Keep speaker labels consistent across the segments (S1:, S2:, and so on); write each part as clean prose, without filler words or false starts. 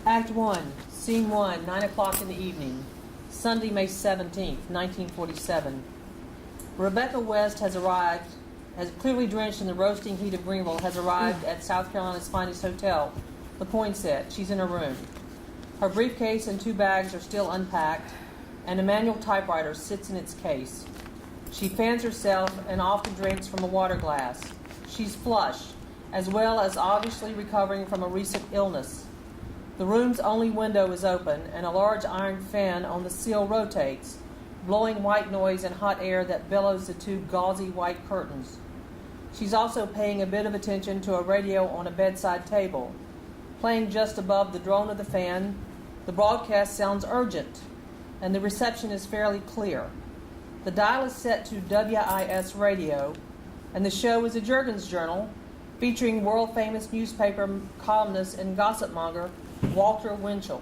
S1: Act 1, Scene 1, 9 o'clock in the evening. Sunday, May 17th, 1947. Rebecca West has clearly drenched in the roasting heat of Greenville, has arrived at South Carolina's finest hotel, the Poinsett. She's in her room. Her briefcase and 2 bags are still unpacked, and a manual typewriter sits in its case. She fans herself and often drinks from a water glass. She's flush, as well as obviously recovering from a recent illness. The room's only window is open, and a large iron fan on the sill rotates, blowing white noise and hot air that billows the 2 gauzy white curtains. She's also paying a bit of attention to a radio on a bedside table. Playing just above the drone of the fan, the broadcast sounds urgent, and the reception is fairly clear. The dial is set to WIS radio, and the show is a Juergens Journal featuring world-famous newspaper columnist and gossip-monger Walter Winchell.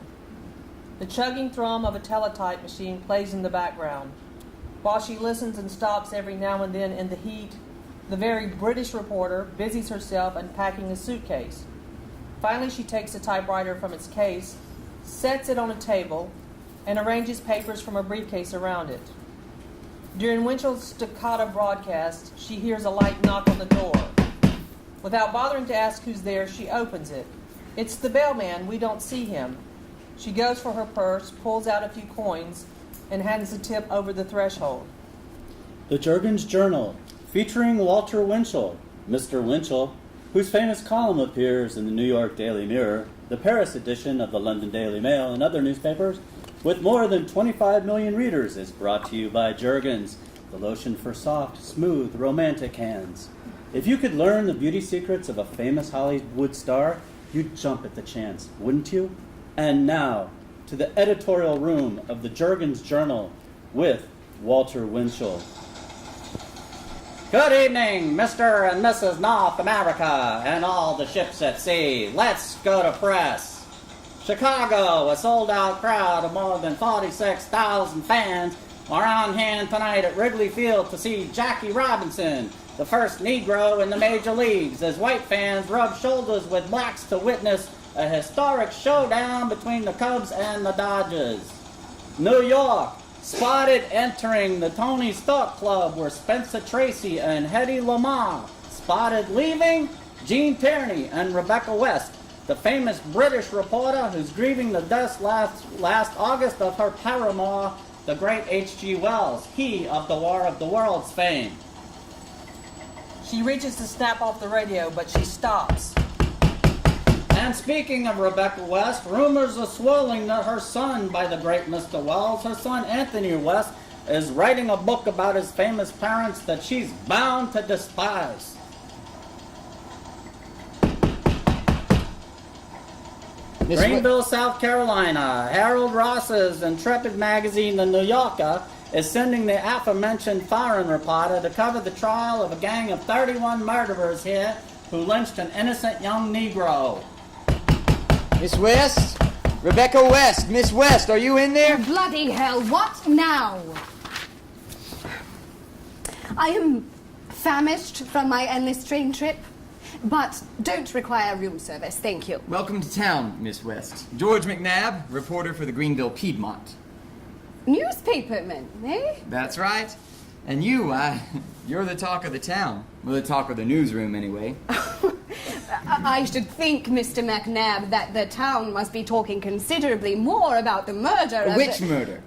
S1: The chugging thrum of a teletype machine plays in the background. While she listens and stops every now and then in the heat, the very British reporter busies herself unpacking a suitcase. Finally, she takes the typewriter from its case, sets it on a table, and arranges papers from a briefcase around it. During Winchell's staccato broadcast, she hears a light knock on the door. Without bothering to ask who's there, she opens it. It's the bellman. We don't see him. She goes for her purse, pulls out a few coins, and hands the tip over the threshold.
S2: The Juergens Journal, featuring Walter Winchell, Mr. Winchell, whose famous column appears in the New York Daily Mirror, the Paris edition of the London Daily Mail, and other newspapers, with more than 25 million readers, is brought to you by Juergens, the lotion for soft, smooth, romantic hands. If you could learn the beauty secrets of a famous Hollywood star, you'd jump at the chance, wouldn't you? And now, to the editorial room of the Juergens Journal with Walter Winchell. Good evening, Mr. and Mrs. North America and all the ships at sea. Let's go to press. Chicago, a sold-out crowd of more than 46,000 fans are on hand tonight at Wrigley Field to see Jackie Robinson, the first Negro in the major leagues, as white fans rub shoulders with blacks to witness a historic showdown between the Cubs and the Dodgers. New York, spotted entering the Tony Stark Club where Spencer Tracy and Hedy Lamarr, spotted leaving Gene Tierney and Rebecca West, the famous British reporter who's grieving the death last August of her paramour, the great H.G. Wells, he of the War of the Worlds fame.
S1: She reaches to snap off the radio, but she stops.
S2: And speaking of Rebecca West, rumors are swirling that her son, by the great Mr. Wells, her son Anthony West, is writing a book about his famous parents that she's bound to despise. Greenville, South Carolina, Harold Ross's intrepid magazine, The New Yorker, is sending the aforementioned foreign reporter to cover the trial of a gang of 31 murderers here who lynched an innocent young Negro.
S3: Miss West? Rebecca West. Miss West, are you in there?
S4: Oh, bloody hell, what now? I am famished from my endless train trip, but don't require room service, thank you.
S3: Welcome to town, Miss West. George McNabb, reporter for the Greenville Piedmont.
S4: Newspaperman, eh?
S3: That's right. And you're the talk of the town. Well, the talk of the newsroom, anyway.
S4: I should think, Mr. McNabb, that the town must be talking considerably more about the murder of
S3: Which murder?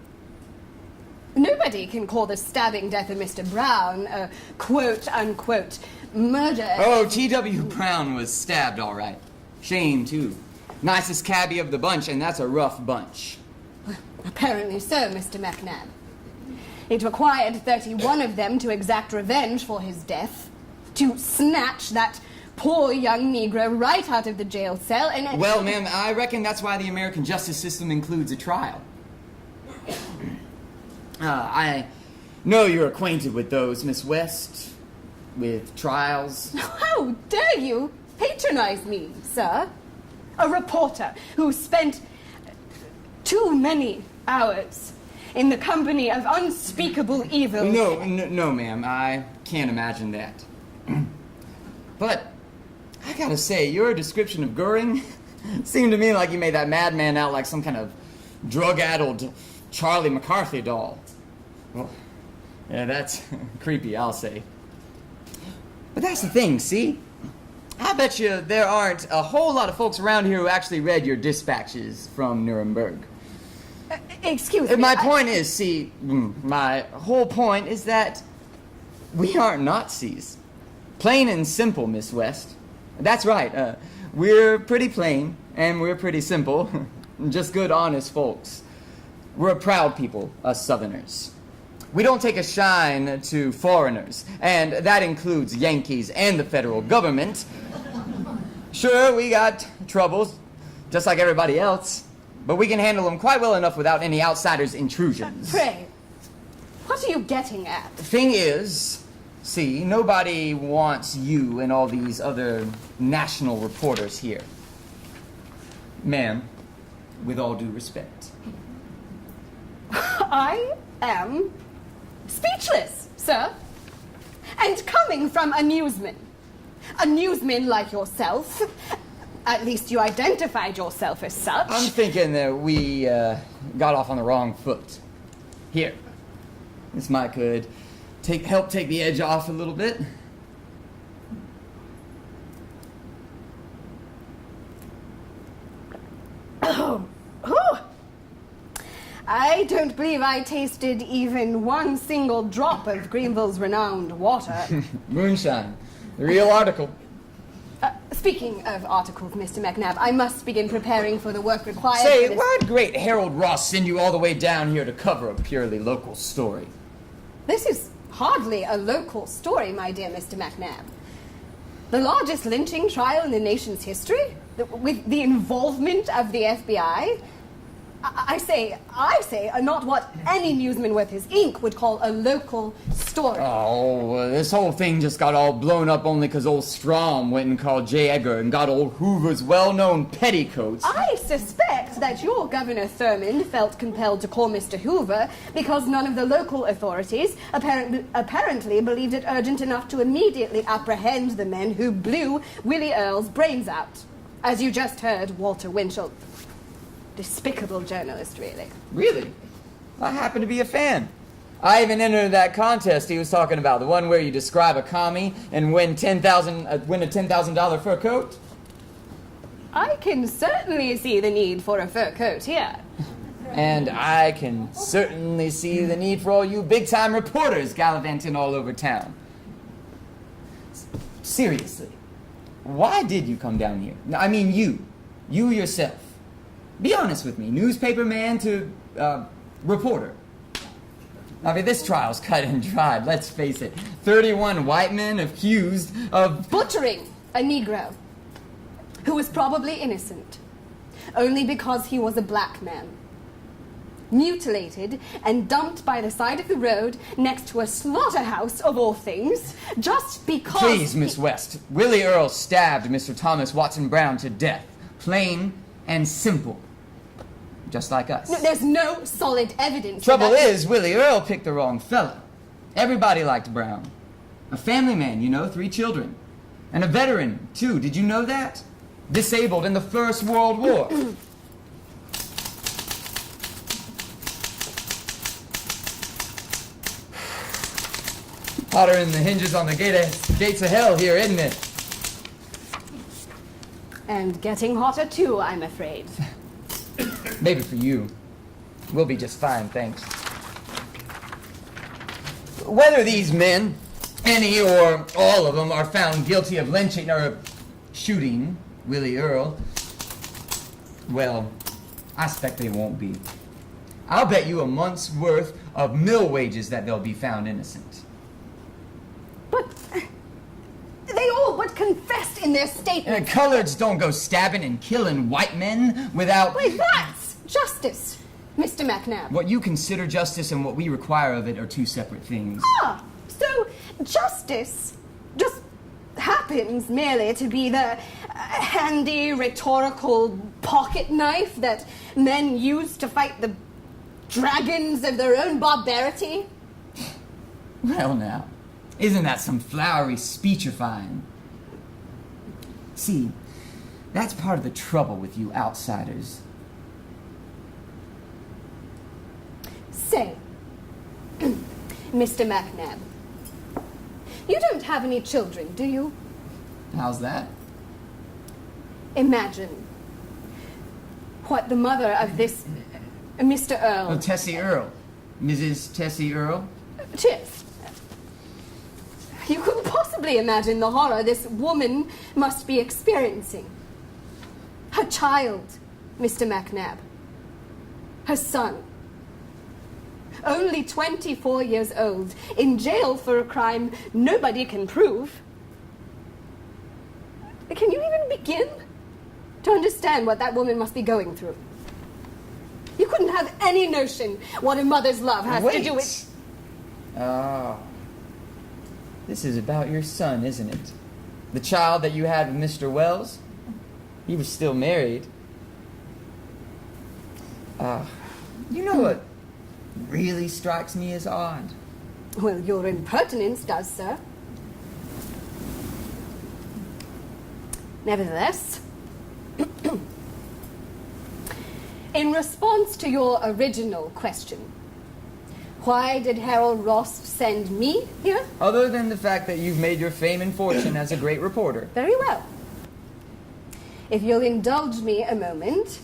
S4: Nobody can call the stabbing death of Mr. Brown a quote-unquote murder.
S3: Oh, T.W. Brown was stabbed, all right. Shame, too. Nicest cabbie of the bunch, and that's a rough bunch.
S4: Apparently so, Mr. McNabb. It required 31 of them to exact revenge for his death, to snatch that poor young Negro right out of the jail cell and...
S3: Well, ma'am, I reckon that's why the American justice system includes a trial. I know you're acquainted with those, Miss West, with trials.
S4: How dare you patronize me, sir? A reporter who spent too many hours in the company of unspeakable evil.
S3: No, ma'am, I can't imagine that. But I gotta say, your description of Goering, Seemed to me like you made that madman out like some kind of drug-addled Charlie McCarthy doll. Well, yeah, that's creepy, I'll say. But that's the thing, see? I bet you there aren't a whole lot of folks around here who actually read your dispatches from Nuremberg.
S4: Excuse me.
S3: My point is, see, my whole point is that we aren't Nazis. Plain and simple, Miss West. That's right. We're pretty plain, and we're pretty simple. Just good, honest folks. We're a proud people, us Southerners. We don't take a shine to foreigners, and that includes Yankees and the federal government. Sure, we got troubles, just like everybody else, but we can handle them quite well enough without any outsiders' intrusions.
S4: Pray, what are you getting at?
S3: The thing is, see, nobody wants you and all these other national reporters here. Ma'am, with all due respect.
S4: I am speechless, sir. And coming from a newsman like yourself, at least you identified yourself as such.
S3: I'm thinking that we got off on the wrong foot. Here, this might could help take the edge off a little bit.
S4: Oh. I don't believe I tasted even one single drop of Greenville's renowned water.
S3: Moonshine, the real article.
S4: Speaking of articles, Mr. McNabb, I must begin preparing for the work required
S3: Say,
S4: for this...
S3: why'd great Harold Ross send you all the way down here to cover a purely local story?
S4: This is hardly a local story, my dear Mr. McNabb. The largest lynching trial in the nation's history, with the involvement of the FBI... I say, not what any newsman worth his ink would call a local story.
S3: Oh, this whole thing just got all blown up only because old Strom went and called J. Edgar and got old Hoover's well-known petticoats.
S4: I suspect that your Governor Thurmond felt compelled to call Mr. Hoover because none of the local authorities apparently believed it urgent enough to immediately apprehend the men who blew Willie Earle's brains out. As you just heard, Walter Winchell. Despicable journalist, really.
S3: Really? I happen to be a fan. I even entered that contest he was talking about, the one where you describe a commie and win a $10,000 fur coat.
S4: I can certainly see the need for a fur coat here.
S3: And I can certainly see the need for all you big-time reporters gallivanting all over town. Seriously, why did you come down here? I mean you yourself. Be honest with me, newspaper man to reporter. I mean, this trial's cut and dried, let's face it. 31 white men accused of...
S4: butchering a Negro who was probably innocent, only because he was a black man. Mutilated and dumped by the side of the road next to a slaughterhouse, of all things, just because...
S3: Please, Miss West, Willie Earle stabbed Mr. Thomas Watson Brown to death. Plain and simple. Just like us.
S4: No, there's no solid evidence.
S3: Trouble is, Willie Earle picked the wrong fella. Everybody liked Brown. A family man, 3 children. And a veteran, too. Did you know that? Disabled in the First World War. Hotter than the hinges on the gates of hell here, isn't it?
S4: And getting hotter, too, I'm afraid.
S3: Maybe for you. We'll be just fine, thanks. Whether these men, any or all of them, are found guilty of lynching or shooting Willie Earle, well, I expect they won't be. I'll bet you a month's worth of mill wages that they'll be found innocent.
S4: But they all but confessed in their statement.
S3: Coloreds don't go stabbing and killing white men without...
S4: Wait, that's justice, Mr. McNabb.
S3: What you consider justice and what we require of it are two separate things.
S4: Ah, so justice just happens merely to be the handy rhetorical pocket knife that men use to fight the dragons of their own barbarity?
S3: Well now, isn't that some flowery speechifying? See, That's part of the trouble with you outsiders.
S4: Say, Mr. McNabb, you don't have any children, do you?
S3: How's that?
S4: Imagine what the mother of this Mr. Earle...
S3: Oh, Tessie Earle. Mrs. Tessie Earle?
S4: Tiff. You couldn't possibly imagine the horror this woman must be experiencing. Her child, Mr. McNabb. Her son. Only 24 years old, in jail for a crime nobody can prove. Can you even begin to understand what that woman must be going through? You couldn't have any notion what a mother's love has to do with...
S3: Oh. This is about your son, isn't it? The child that you had with Mr. Wells? He was still married. You know what really strikes me as odd?
S4: Well, your impertinence does, sir. Nevertheless, in response to your original question, why did Harold Ross send me here?
S3: Other than the fact that you've made your fame and fortune as a great reporter.
S4: Very well. If you'll indulge me a moment,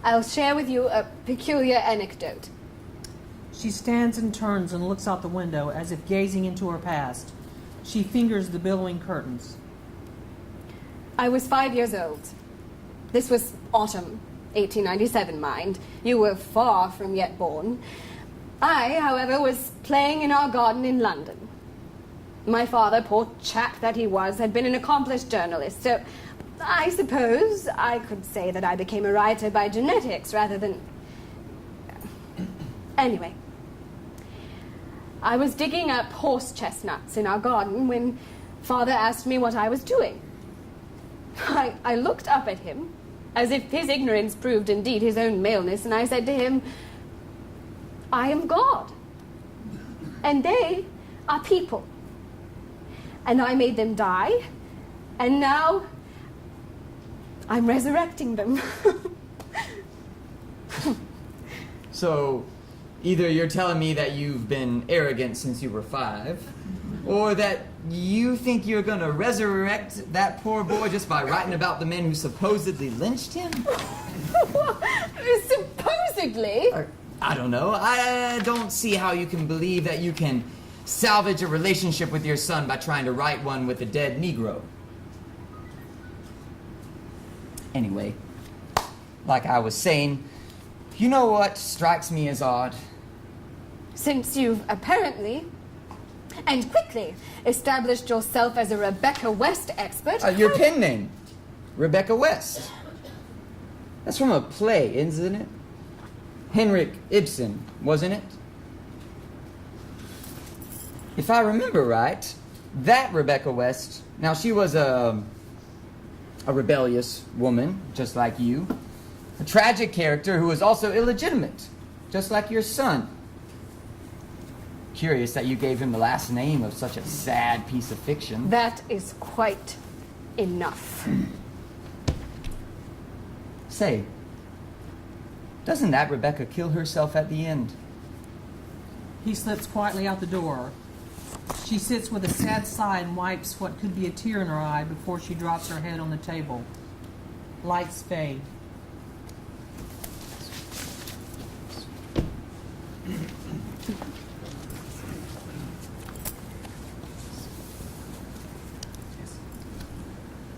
S4: I'll share with you a peculiar anecdote.
S1: She stands and turns and looks out the window as if gazing into her past. She fingers the billowing curtains.
S4: I was 5 years old. This was autumn, 1897, mind. You were far from yet born. I, however, was playing in our garden in London. My father, poor chap that he was, had been an accomplished journalist, so I suppose I could say that I became a writer by genetics rather than... Anyway, I was digging up horse chestnuts in our garden when Father asked me what I was doing. I looked up at him, as if his ignorance proved indeed his own maleness, and I said to him, I am God, and they are people. And I made them die, and now I'm resurrecting them.
S3: So, either you're telling me that you've been arrogant since you were 5, or that you think you're gonna resurrect that poor boy just by writing about the men who supposedly lynched him?
S4: Supposedly?
S3: I don't know. I don't see how you can believe that you can salvage a relationship with your son by trying to write one with a dead Negro. Anyway, like I was saying, you know what strikes me as odd?
S4: Since you've apparently, and quickly, established yourself as a Rebecca West expert...
S3: Your pen name, Rebecca West. That's from a play, isn't it? Henrik Ibsen, wasn't it? If I remember right, that Rebecca West, now she was a rebellious woman, just like you. A tragic character who was also illegitimate, just like your son. Curious that you gave him the last name of such a sad piece of fiction.
S4: That is quite enough.
S3: Say, doesn't that Rebecca kill herself at the end?
S1: He slips quietly out the door. She sits with a sad sigh and wipes what could be a tear in her eye before she drops her head on the table. Lights fade.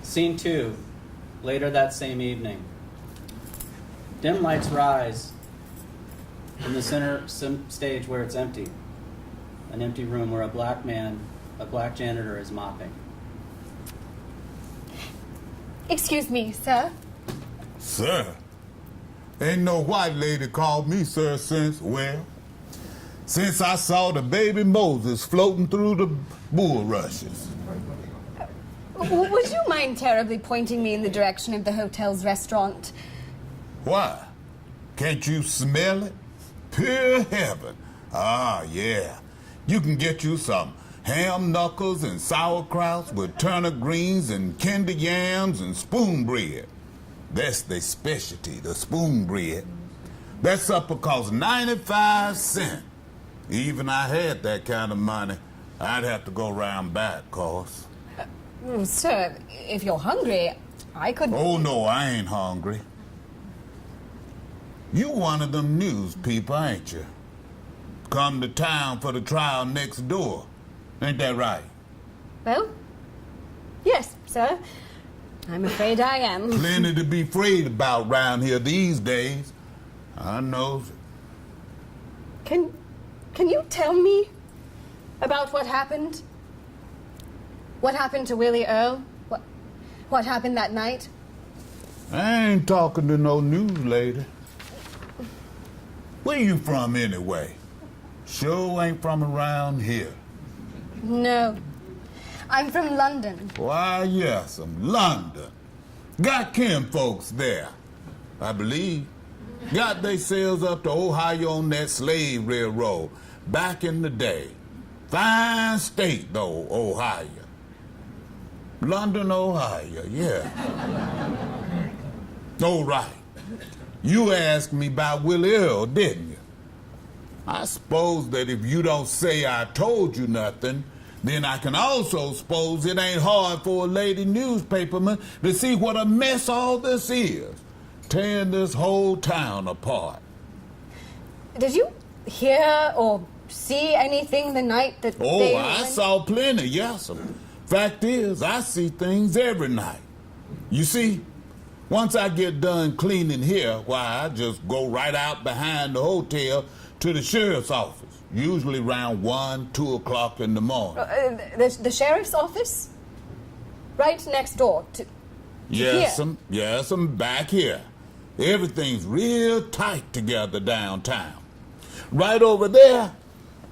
S2: Scene 2, later that same evening. Dim lights rise in the center stage where it's empty. An empty room where a black janitor is mopping.
S4: Excuse me, sir.
S5: Sir? Ain't no white lady called me sir since I saw the baby Moses floating through the bulrushes.
S4: Would you mind terribly pointing me in the direction of the hotel's restaurant?
S5: Why? Can't you smell it? Pure heaven. Ah, yeah. You can get you some ham knuckles and sauerkrauts with turnip greens and kinder yams and spoon bread. That's their specialty, the spoon bread. That supper cost 95 cents. Even I had that kind of money, I'd have to go round back, course.
S4: Sir, if you're hungry, I could...
S5: Oh, no, I ain't hungry. You one of them news people, ain't you? Come to town for the trial next door. Ain't that right?
S4: Well, yes, sir. I'm afraid I am.
S5: Plenty to be afraid about round here these days. I knows it.
S4: Can you tell me about what happened? What happened to Willie Earle? What happened that night?
S5: I ain't talking to no news lady. Where you from anyway? Sure ain't from around here.
S4: No. I'm from London.
S5: Why, yes, from London. Got kinfolks there, I believe. Got they sails up to Ohio on that slave railroad back in the day. Fine state, though, Ohio. London, Ohio, yeah. Oh, right. You asked me about Willie Earle, didn't you? I suppose that if you don't say I told you nothing, then I can also suppose it ain't hard for a lady newspaperman to see what a mess all this is, tearing this whole town apart.
S4: Did you hear or see anything the night that
S5: Oh, I saw plenty, yes. Fact is, I see things every night. You see, once I get done cleaning here, why, I just go right out behind the hotel to the sheriff's office, usually around 1, 2 o'clock in the morning.
S4: The sheriff's office? Right next door to
S5: Yes,
S4: here?
S5: yes, I'm back here. Everything's real tight together downtown. Right over there,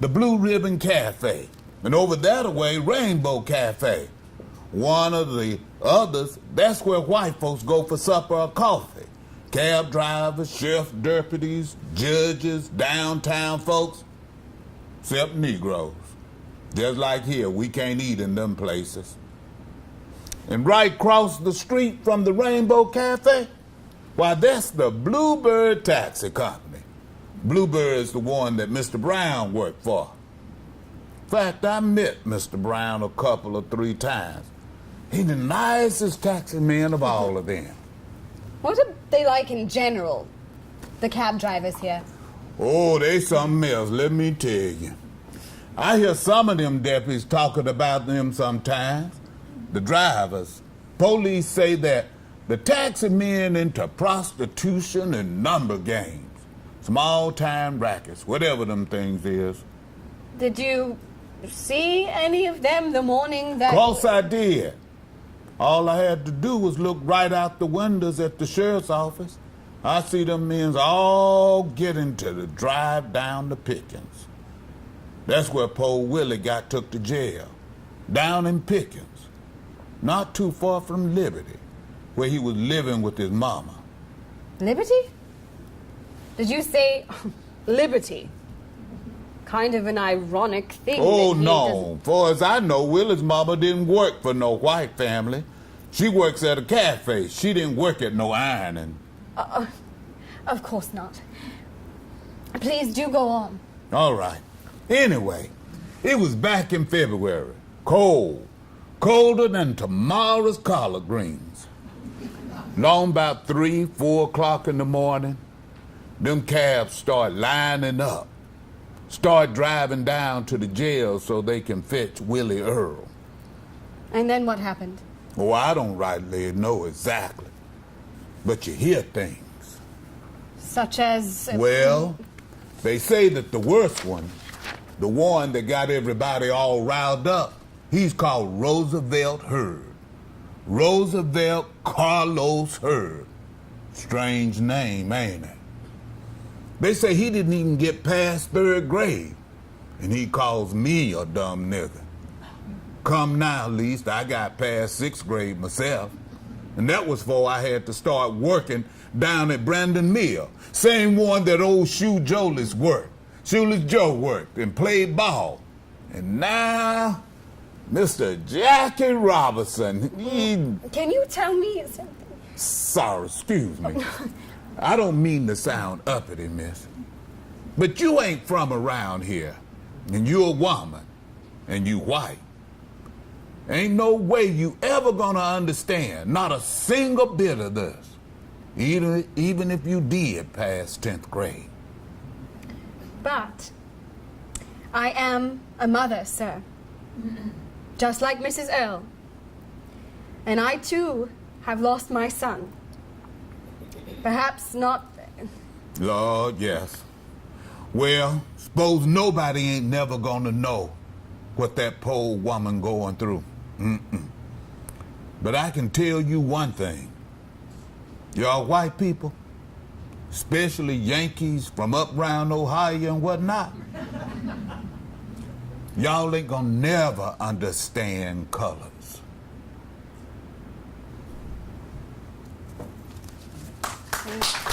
S5: the Blue Ribbon Cafe. And over that away, Rainbow Cafe. One of the others, that's where white folks go for supper or coffee. Cab drivers, sheriff deputies, judges, downtown folks, except Negroes. Just like here, we can't eat in them places. And right across the street from the Rainbow Cafe, why, that's the Bluebird Taxi Company. Bluebird's the one that Mr. Brown worked for. In fact, I met Mr. Brown a couple or 3 times. He's the nicest taxi man of all of them.
S4: What are they like in general, the cab drivers here?
S5: Oh, they something else, let me tell you. I hear some of them deputies talking about them sometimes. The drivers. Police say that the taxi men into prostitution and number games. Small-time rackets, whatever them things is.
S4: Did you see any of them the morning that...
S5: Of course I did. All I had to do was look right out the windows at the sheriff's office. I see them men all getting to the drive down to Pickens. That's where poor Willie got took to jail. Down in Pickens. Not too far from Liberty, where he was living with his mama.
S4: Liberty? Did you say Liberty? Kind of an ironic thing.
S5: Oh,
S4: that he
S5: no. Far as I know, Willie's mama didn't work for no white family. She works at a cafe. She didn't work at no ironing.
S4: Of course not. Please do go on.
S5: All right. Anyway, it was back in February. Cold. Colder than tomorrow's collard greens. Long about 3, 4 o'clock in the morning, them cabs start lining up. Start driving down to the jail so they can fetch Willie Earle.
S4: And then what happened?
S5: Oh, I don't rightly know exactly. But you hear things.
S4: Such as...
S5: Well, they say that the worst one, the one that got everybody all riled up, he's called Roosevelt Hurd. Roosevelt Carlos Hurd. Strange name, ain't it? They say he didn't even get past 3rd grade, and he calls me a dumb nigger. Come now, at least, I got past 6th grade myself, and that was before I had to start working down at Brandon Mill, same one that old Shoe Jolis worked. Shoeless Joe worked and played ball. And now, Mr. Jackie Robinson, he...
S4: Can you tell me something?
S5: Sorry, excuse me. I don't mean to sound uppity, miss. But you ain't from around here. And you a woman. And you white. Ain't no way you ever gonna understand, not a single bit of this. Even if you did pass 10th grade.
S4: But I am a mother, sir. Just like Mrs. Earle. And I, too, have lost my son. Perhaps not...
S5: Lord, yes. Well, suppose nobody ain't never gonna know what that poor woman going through. But I can tell you one thing. Y'all white people, especially Yankees from up round Ohio and whatnot, y'all ain't gonna never understand colors.
S4: Thank you.